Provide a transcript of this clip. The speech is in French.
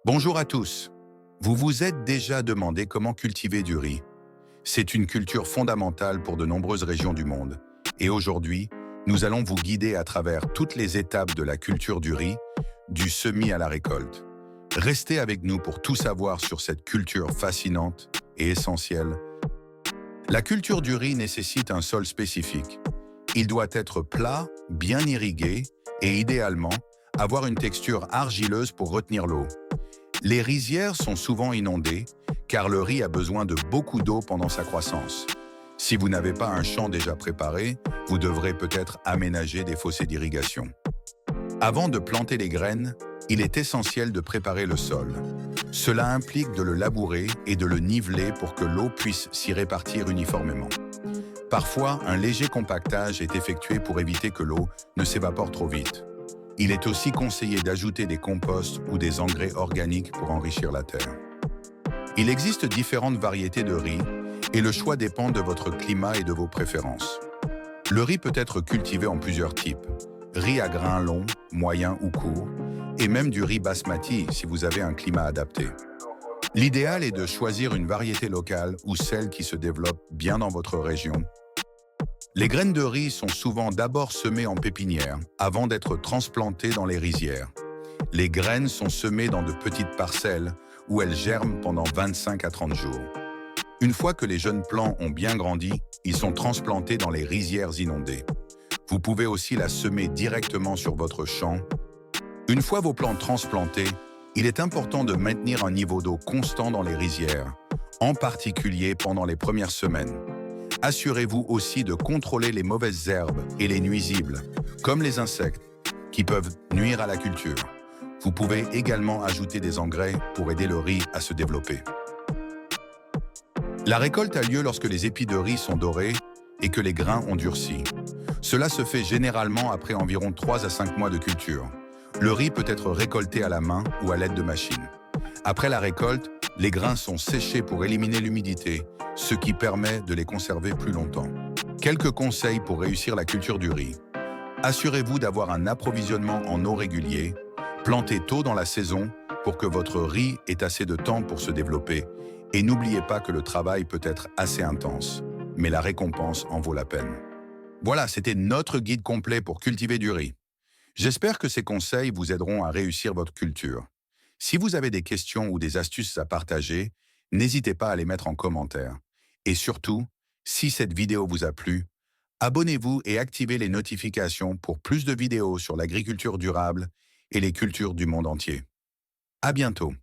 Bonjour à tous. Vous vous êtes déjà demandé comment cultiver du riz? C'est une culture fondamentale pour de nombreuses régions du monde. Et aujourd'hui, nous allons vous guider à travers toutes les étapes de la culture du riz, du semis à la récolte. Restez avec nous pour tout savoir sur cette culture fascinante et essentielle. La culture du riz nécessite un sol spécifique. Il doit être plat, bien irrigué et idéalement avoir une texture argileuse pour retenir l'eau. Les rizières sont souvent inondées car le riz a besoin de beaucoup d'eau pendant sa croissance. Si vous n'avez pas un champ déjà préparé, vous devrez peut-être aménager des fossés d'irrigation. Avant de planter les graines, il est essentiel de préparer le sol. Cela implique de le labourer et de le niveler pour que l'eau puisse s'y répartir uniformément. Parfois, un léger compactage est effectué pour éviter que l'eau ne s'évapore trop vite. Il est aussi conseillé d'ajouter des composts ou des engrais organiques pour enrichir la terre. Il existe différentes variétés de riz et le choix dépend de votre climat et de vos préférences. Le riz peut être cultivé en plusieurs types. Riz à grains longs, moyens ou courts, et même du riz basmati si vous avez un climat adapté. L'idéal est de choisir une variété locale ou celle qui se développe bien dans votre région. Les graines de riz sont souvent d'abord semées en pépinière avant d'être transplantées dans les rizières. Les graines sont semées dans de petites parcelles où elles germent pendant 25 à 30 jours. Une fois que les jeunes plants ont bien grandi, ils sont transplantés dans les rizières inondées. Vous pouvez aussi la semer directement sur votre champ. Une fois vos plants transplantés, il est important de maintenir un niveau d'eau constant dans les rizières, en particulier pendant les premières semaines. Assurez-vous aussi de contrôler les mauvaises herbes et les nuisibles, comme les insectes, qui peuvent nuire à la culture. Vous pouvez également ajouter des engrais pour aider le riz à se développer. La récolte a lieu lorsque les épis de riz sont dorés et que les grains ont durci. Cela se fait généralement après environ 3 à 5 mois de culture. Le riz peut être récolté à la main ou à l'aide de machines. Après la récolte, les grains sont séchés pour éliminer l'humidité, ce qui permet de les conserver plus longtemps. Quelques conseils pour réussir la culture du riz. Assurez-vous d'avoir un approvisionnement en eau régulier. Plantez tôt dans la saison pour que votre riz ait assez de temps pour se développer. Et n'oubliez pas que le travail peut être assez intense, mais la récompense en vaut la peine. Voilà, c'était notre guide complet pour cultiver du riz. J'espère que ces conseils vous aideront à réussir votre culture. Si vous avez des questions ou des astuces à partager, n'hésitez pas à les mettre en commentaire. Et surtout, si cette vidéo vous a plu, abonnez-vous et activez les notifications pour plus de vidéos sur l'agriculture durable et les cultures du monde entier. À bientôt.